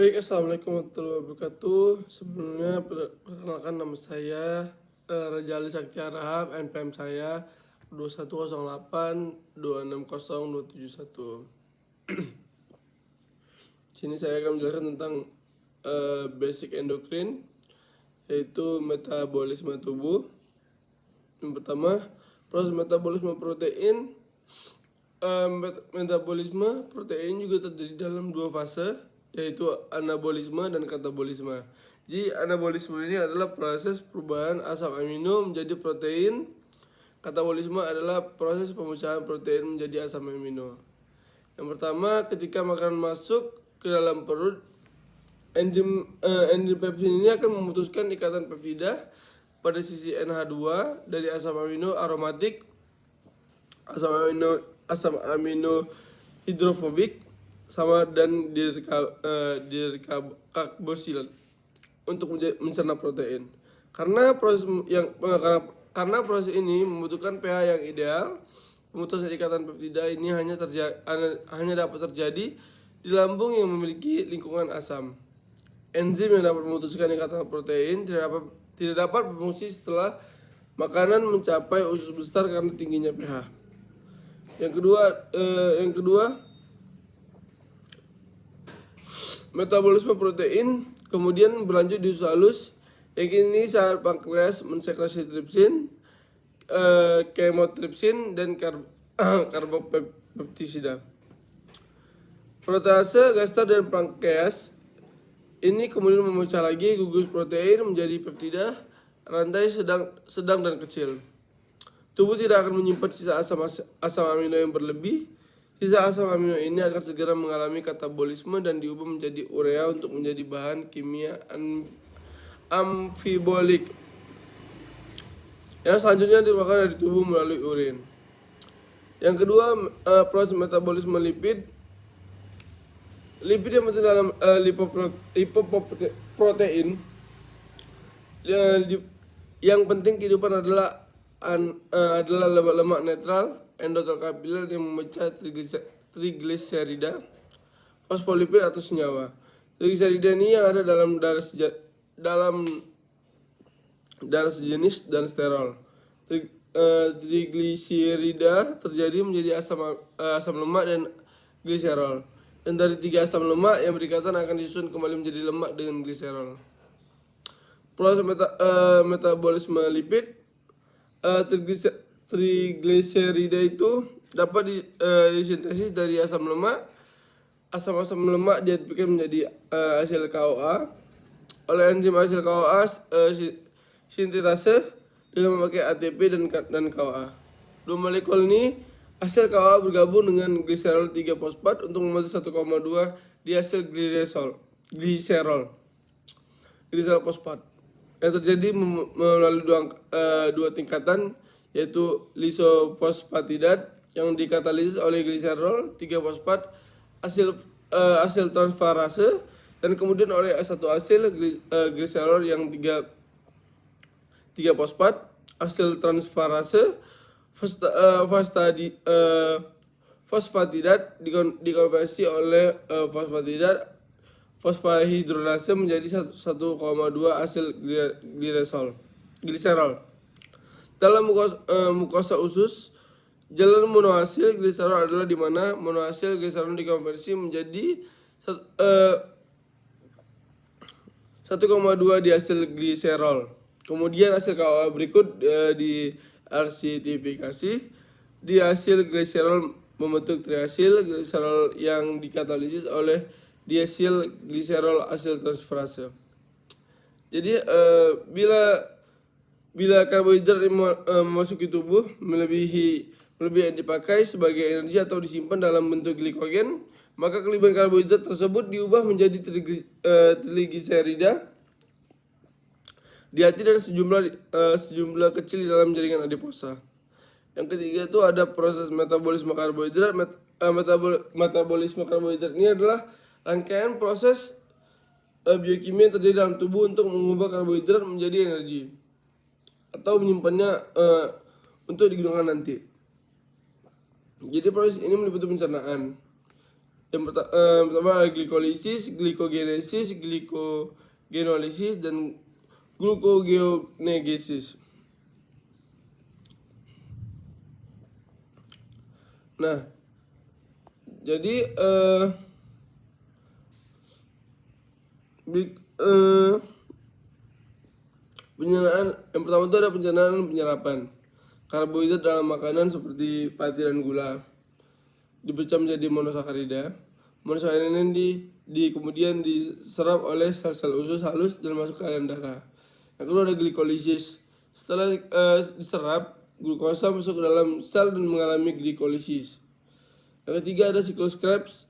Baik, assalamualaikum warahmatullahi wabarakatuh. Sebelumnya perkenalkan nama saya Raja Ali Sakti Arahap, NPM saya 2108260271. Sini saya akan menjelaskan tentang basic endokrin, yaitu metabolisme tubuh. Yang pertama, proses metabolisme protein. Metabolisme protein juga terjadi dalam dua fase, yaitu anabolisme dan katabolisme. Jadi anabolisme ini adalah proses perubahan asam amino menjadi protein. Katabolisme adalah proses pemecahan protein menjadi asam amino. Yang pertama, ketika makanan masuk ke dalam perut, enzim pepsin ini akan memutuskan ikatan peptida pada sisi NH2 dari asam amino aromatik, asam amino hidrofobik sama dan dirkarboksilat untuk mencerna protein. Karena proses ini membutuhkan pH yang ideal, pemutusan ikatan peptida ini hanya dapat terjadi di lambung yang memiliki lingkungan asam. Enzim yang dapat memutuskan ikatan protein tidak dapat berfungsi setelah makanan mencapai usus besar karena tingginya pH. Yang kedua, metabolisme protein kemudian berlanjut di usus halus. Yang ini saat pankreas mensekresi tripsin, kemotripsin, dan karbopeptisida. Protase, gasta, dan pankreas ini kemudian memecah lagi gugus protein menjadi peptida rantai sedang dan kecil. Tubuh tidak akan menyimpan sisa asam amino yang berlebih. Sisa asam amino ini akan segera mengalami katabolisme dan diubah menjadi urea untuk menjadi bahan kimia amfibolik yang selanjutnya dikeluarkan dari tubuh melalui urin. Yang kedua, proses metabolisme lipid. Lipid yang penting dalam lipoprotein. Yang penting kehidupan adalah lemak-lemak netral endotel kapiler yang memecah trigliserida, fosfolipid atau senyawa. Trigliserida ini yang ada dalam darah sejenis dan sterol. Trigliserida terjadi menjadi asam lemak dan gliserol. Dan dari tiga asam lemak yang berikatan akan disusun kembali menjadi lemak dengan gliserol. Proses metabolisme lipid. Trigliserida itu dapat disintesis dari asam lemak. Asam lemak diaktifkan menjadi asil CoA oleh enzim asil CoA sintetase dengan memakai ATP dan CoA. Dua molekul ini asil CoA bergabung dengan gliserol 3 fosfat untuk membentuk 1,2 diasil gliserol fosfat yang terjadi melalui dua tingkatan, yaitu lisofosfatidat yang dikatalisis oleh gliserol 3 fosfat asil transferase dan kemudian oleh satu asil gliserol yang 3 fosfat asil transferase fosfatidat dikonversi oleh fosfahidrolase menjadi 1,2 asil gliserol. Dalam mukosa usus, jalan monoasil gliserol adalah di mana monoasil gliserol dikonversi menjadi 1,2 diasil gliserol. Kemudian hasil KOA berikut diarsitifikasi. Diasil gliserol membentuk triasil gliserol yang dikatalisis oleh diasil gliserol asil transferase. Jadi bila karbohidrat memasuki tubuh melebihi yang dipakai sebagai energi atau disimpan dalam bentuk glikogen, maka kelebihan karbohidrat tersebut diubah menjadi trigliserida di hati dan sejumlah kecil di dalam jaringan adiposa. Yang ketiga itu ada proses metabolisme karbohidrat. Metabolisme karbohidrat ini adalah rangkaian proses biokimia yang terjadi dalam tubuh untuk mengubah karbohidrat menjadi energi atau menyimpannya untuk digunakan nanti. Jadi proses ini meliputi pencernaan. Pertama ada glikolisis, glikogenesis, glikogenolysis, dan gluconeogenesis. Nah, jadi pencernaan yang pertama itu ada pencernaan dan penyerapan. Karbohidrat dalam makanan seperti pati dan gula dipecah menjadi monosakarida. Monosakarida ini kemudian diserap oleh sel-sel usus halus dan masuk ke dalam darah. Yang kedua ada glikolisis. Setelah diserap, glukosa masuk ke dalam sel dan mengalami glikolisis. Yang ketiga ada siklus Krebs.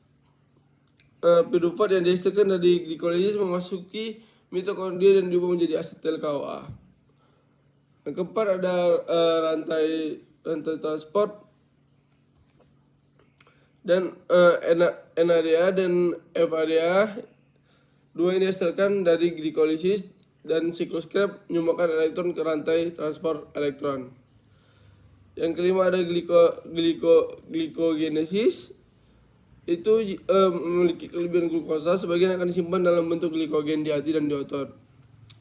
Pirufat yang dihasilkan dari glikolisis memasuki mitokondria dan diubah menjadi asetil-CoA. Yang keempat ada rantai transport dan NADA dan FADA. Dua ini dihasilkan dari glikolisis dan siklus Krebs menyumbangkan elektron ke rantai transport elektron. Yang kelima ada glikogenesis. Itu memiliki kelebihan glukosa, sebagian akan disimpan dalam bentuk glikogen di hati dan di otot.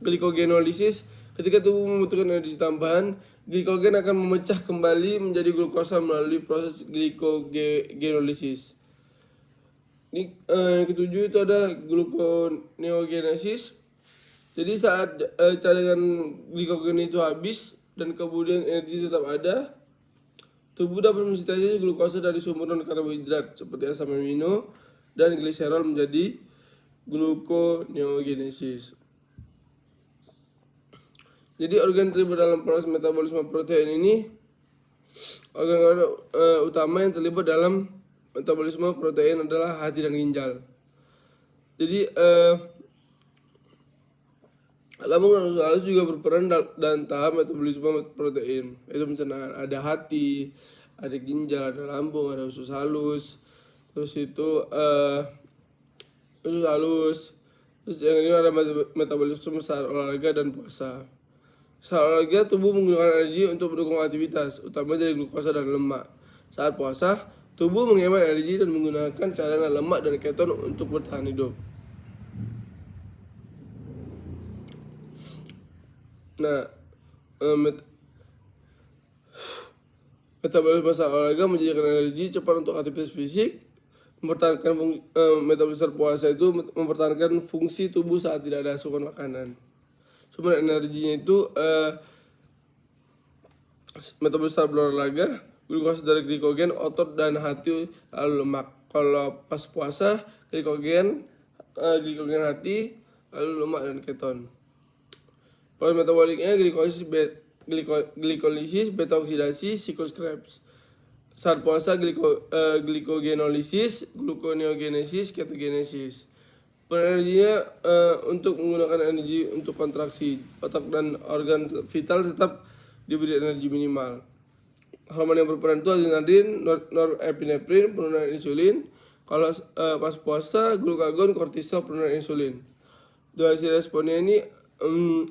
Glikogenolysis, ketika tubuh membutuhkan energi tambahan, glikogen akan memecah kembali menjadi glukosa melalui proses glikogenolysis. Ini yang ketujuh itu ada gluconeogenesis. Jadi saat cadangan glikogen itu habis dan kemudian energi tetap ada, tubuh dapat mensintesis glukosa dari sumber non-karbohidrat seperti asam amino dan gliserol menjadi gluconeogenesis. Jadi organ terlibat dalam proses metabolisme protein ini, organ utama yang terlibat dalam metabolisme protein adalah hati dan ginjal. Jadi lambung dan usus halus juga berperan dalam tahap metabolisme protein. Itu misalnya ada hati, ada ginjal, ada lambung, ada usus halus. Terus itu usus halus. Terus yang ini ada metabolisme saat olahraga dan puasa. Saat olahraga tubuh menggunakan energi untuk mendukung aktivitas, utamanya dari glukosa dan lemak. Saat puasa, tubuh menghemat energi dan menggunakan cadangan lemak dan keton untuk bertahan hidup. Nah, metabolisme saat olahraga menjadikan energi cepat untuk aktivitas fisik, mempertahankan metabolisme puasa itu mempertahankan fungsi tubuh saat tidak ada asupan makanan. Sumber energinya itu metabolisme saat berolahraga, glukosa dari glikogen, otot dan hati, lalu lemak. Kalau pas puasa, glikogen hati, lalu lemak dan keton. Proses metaboliknya glikolisis, beta oksidasi, siklus Krebs. Saat puasa glikogenolisis, gluconeogenesis, ketogenesis. Energinya untuk menggunakan energi untuk kontraksi. Otak dan organ vital tetap diberi energi minimal. Hormon yang berperan itu adrenalin, norepinefrin, penurunan insulin. Kalau pas puasa, glukagon, kortisol, penurunan insulin. Durasi responnya ini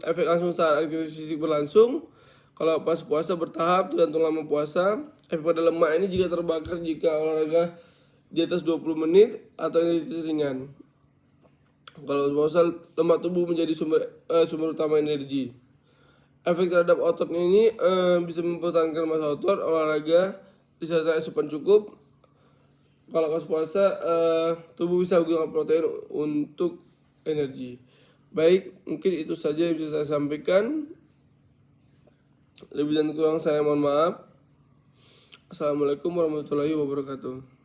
efek langsung saat aktivitas fisik berlangsung. Kalau pas puasa bertahap tergantung lama puasa. Efek pada lemak ini jika terbakar jika olahraga di atas 20 menit atau intensitas ringan. Kalau puasa, lemak tubuh menjadi sumber utama energi. Efek terhadap otot ini bisa mempertahankan massa otot, olahraga disertai asupan cukup. Kalau pas puasa, tubuh bisa menggunakan protein untuk energi. Baik, mungkin itu saja yang bisa saya sampaikan. Lebih dan kurang saya mohon maaf. Assalamualaikum warahmatullahi wabarakatuh.